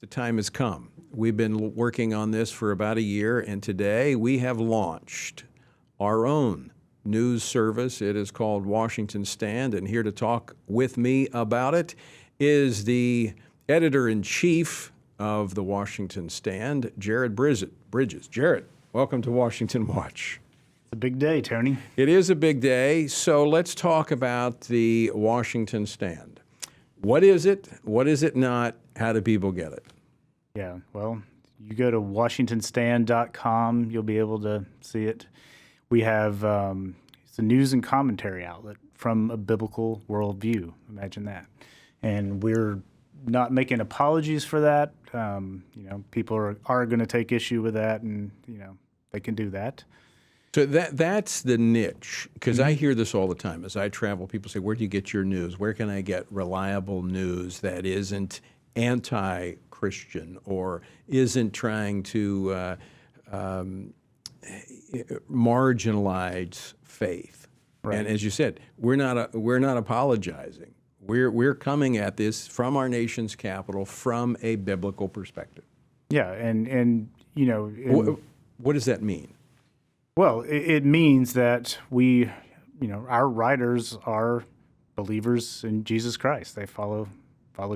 The time has come. We've been working on this for about a year, and today we have launched our own news service. It is called Washington Stand, and here to talk with me about it is the editor-in-chief of the Washington Stand, Jared Bridges. Jared, welcome to Washington Watch. It's a big day, Tony. It is a big day, so let's talk about the Washington Stand. What is it? What is it not? How do people get it? Yeah, well, you go to WashingtonStand.com, you'll be able to see it. We have it's a news and commentary outlet from a biblical worldview. Imagine that. And we're not making apologies for that. People are going to take issue with that, and they can do that. So that's the niche, because I hear this all the time. As I travel, people say, where do you get your news? Where can I get reliable news that isn't anti-Christian or isn't trying to marginalize faith? Right. And as you said, we're not apologizing. We're coming at this from our nation's capital from a biblical perspective. Yeah, and what does that mean? Well, it means that our writers are believers in Jesus Christ. They follow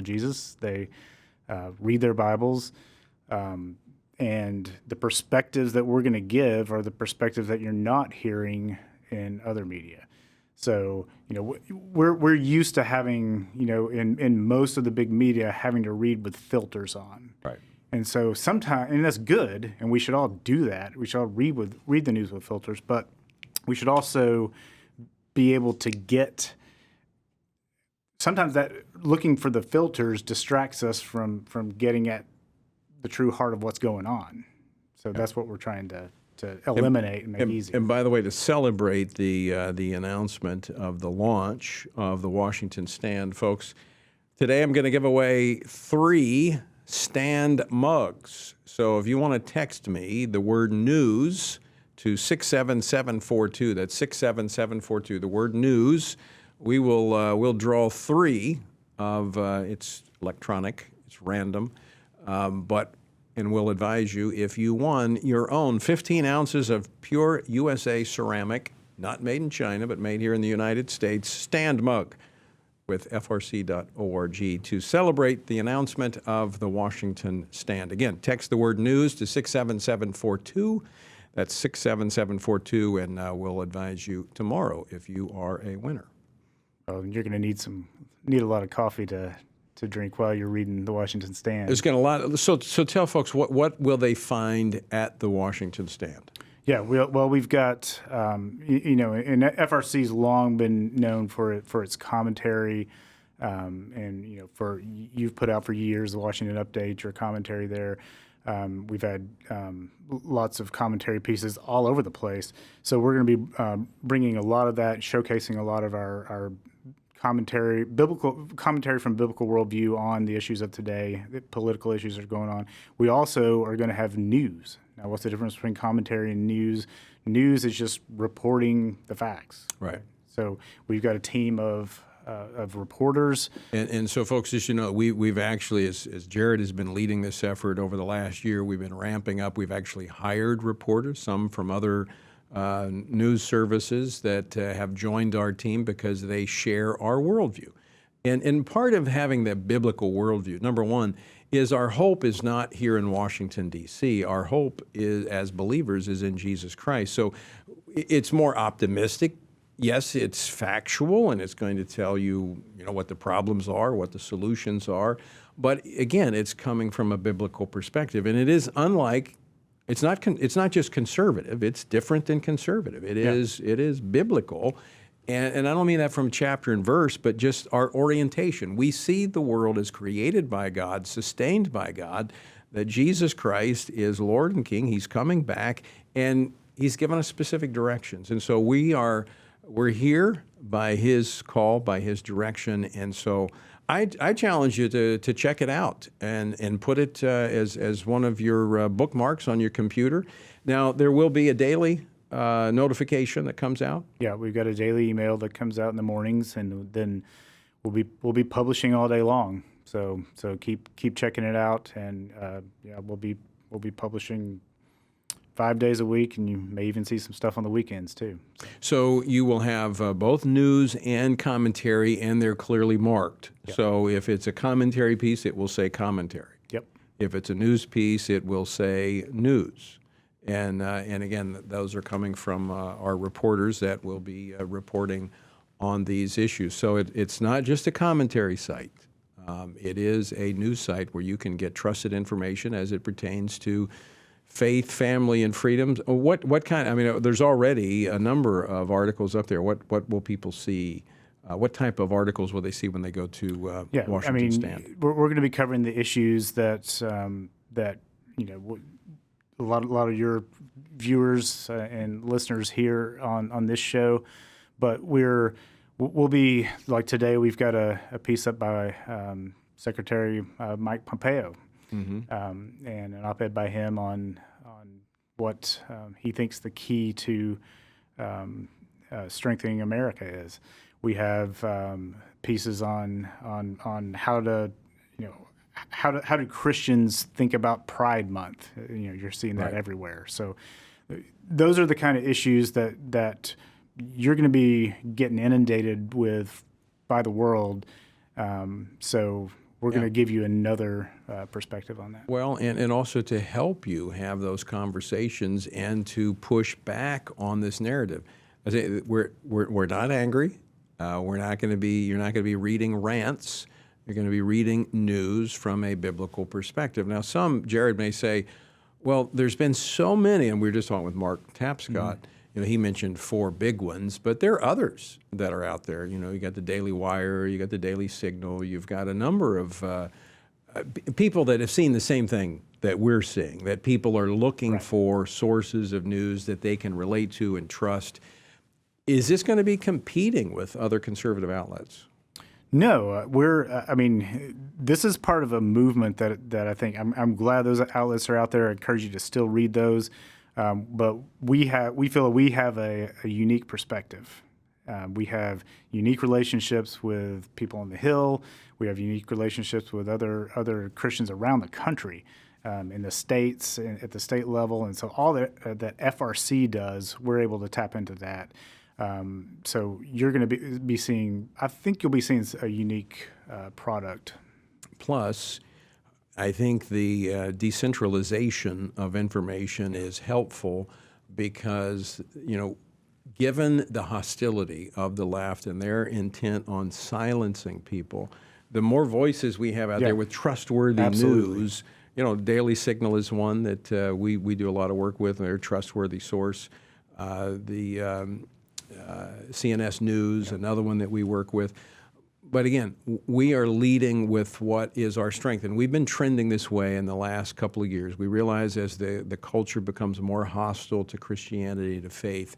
Jesus. They read their Bibles, and the perspectives that we're going to give are the perspectives that you're not hearing in other media. So, we're used to having, in most of the big media, having to read with filters on. Right. And so sometimes, and that's good, and we should all do that. We should all read the news with filters, but we should also be able to get. Sometimes that looking for the filters distracts us from getting at the true heart of what's going on. So that's what we're trying to eliminate and make easy. And by the way, to celebrate the announcement of the launch of the Washington Stand, folks, today I'm going to give away 3 Stand mugs. So if you want to text me the word news to 67742, that's 67742, the word news, we'll draw 3 of, it's electronic, it's random, and we'll advise you if you won your own 15 ounces of pure USA ceramic, not made in China, but made here in the United States, Stand mug with FRC.org to celebrate the announcement of the Washington Stand. Again, text the word news to 67742. That's 67742, and we'll advise you tomorrow if you are a winner. Oh, you're going to need a lot of coffee to drink while you're reading the Washington Stand. There's going to a lot. So tell folks what will they find at the Washington Stand? Yeah, we've got and FRC's long been known for its commentary, and for you've put out for years the Washington Update, your commentary there. We've had lots of commentary pieces all over the place. So we're going to be bringing a lot of that, showcasing a lot of our commentary, biblical commentary from biblical worldview on the issues of today, the political issues that are going on. We also are going to have news. Now, what's the difference between commentary and news? News is just reporting the facts. Right. So we've got a team of reporters. And so, folks, as you know, we've actually, as Jared has been leading this effort over the last year, we've been ramping up. We've actually hired reporters, some from other news services that have joined our team because they share our worldview. And part of having that biblical worldview, number one, is our hope is not here in Washington, D.C. Our hope is, as believers, is in Jesus Christ. So it's more optimistic. Yes, it's factual, and it's going to tell you, what the problems are, what the solutions are. But again, it's coming from a biblical perspective, and it is unlike. It's not just conservative. It's different than conservative. It is biblical, and I don't mean that from chapter and verse, but just our orientation. We see the world as created by God, sustained by God, that Jesus Christ is Lord and King. He's coming back, and He's given us specific directions. And so we're here by His call, by His direction, and so I challenge you to check it out and put it as one of your bookmarks on your computer. Now, there will be a daily notification that comes out. Yeah, we've got a daily email that comes out in the mornings, and then we'll be publishing all day long. So keep checking it out, and yeah, we'll be publishing 5 days a week, and you may even see some stuff on the weekends too. So you will have both news and commentary, and they're clearly marked. Yep. So if it's a commentary piece, it will say commentary. Yep. If it's a news piece, it will say news. And again, those are coming from our reporters that will be reporting on these issues. So it's not just a commentary site. It is a news site where you can get trusted information as it pertains to faith, family, and freedoms. What kind? I mean, there's already a number of articles up there. What will people see? What type of articles will they see when they go to Washington Stand? We're going to be covering the issues that that a lot of your viewers and listeners here on this show, but we'll be, like today, we've got a piece up by Secretary Mike Pompeo, and an op-ed by him on what he thinks the key to strengthening America is. We have pieces on how to, how do Christians think about Pride Month? You're seeing that everywhere. So those are the kind of issues that you're going to be getting inundated with by the world. So we're going to give you another perspective on that. Well, and also to help you have those conversations and to push back on this narrative. I say we're not angry. You're not going to be reading rants. You're going to be reading news from a biblical perspective. Now, Jared may say, well, there's been so many, and we were just talking with Mark Tapscott. He mentioned 4 big ones, but there are others that are out there. You got the Daily Wire, you got the Daily Signal, you've got a number of people that have seen the same thing that we're seeing, that people are looking for sources of news that they can relate to and trust. Is this going to be competing with other conservative outlets? No, this is part of a movement that I think I'm glad those outlets are out there. I encourage you to still read those. But we feel we have a unique perspective. We have unique relationships with people on the Hill. We have unique relationships with other Christians around the country, in the states, at the state level. And so all that FRC does, we're able to tap into that. So you're going to be seeing, I think you'll be seeing a unique product. Plus, I think the decentralization of information is helpful because, given the hostility of the left and their intent on silencing people, the more voices we have out there with trustworthy news, Daily Signal is one that we do a lot of work with. They're a trustworthy source. The CNS News, another one that we work with. But again, we are leading with what is our strength. And we've been trending this way in the last couple of years. We realize as the culture becomes more hostile to Christianity, to faith,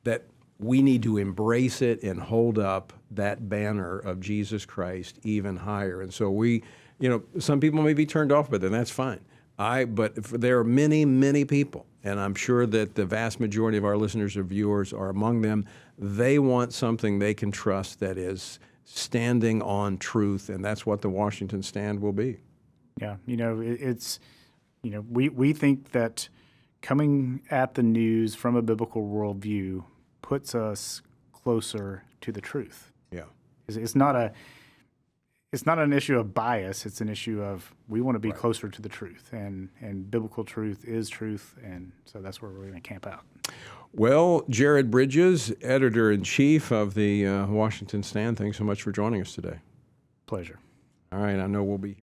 that we need to embrace it and hold up that banner of Jesus Christ even higher. And so some people may be turned off by that, and that's fine. But there are many, many people, and I'm sure that the vast majority of our listeners or viewers are among them. They want something they can trust that is standing on truth, and that's what the Washington Stand will be. Yeah, we think that coming at the news from a biblical worldview puts us closer to the truth. Yeah, it's not an issue of bias. It's an issue of we want to be closer to the truth, and biblical truth is truth, and so that's where we're going to camp out. Well, Jared Bridges, editor-in-chief of the Washington Stand, thanks so much for joining us today. Pleasure. All right, I know we'll be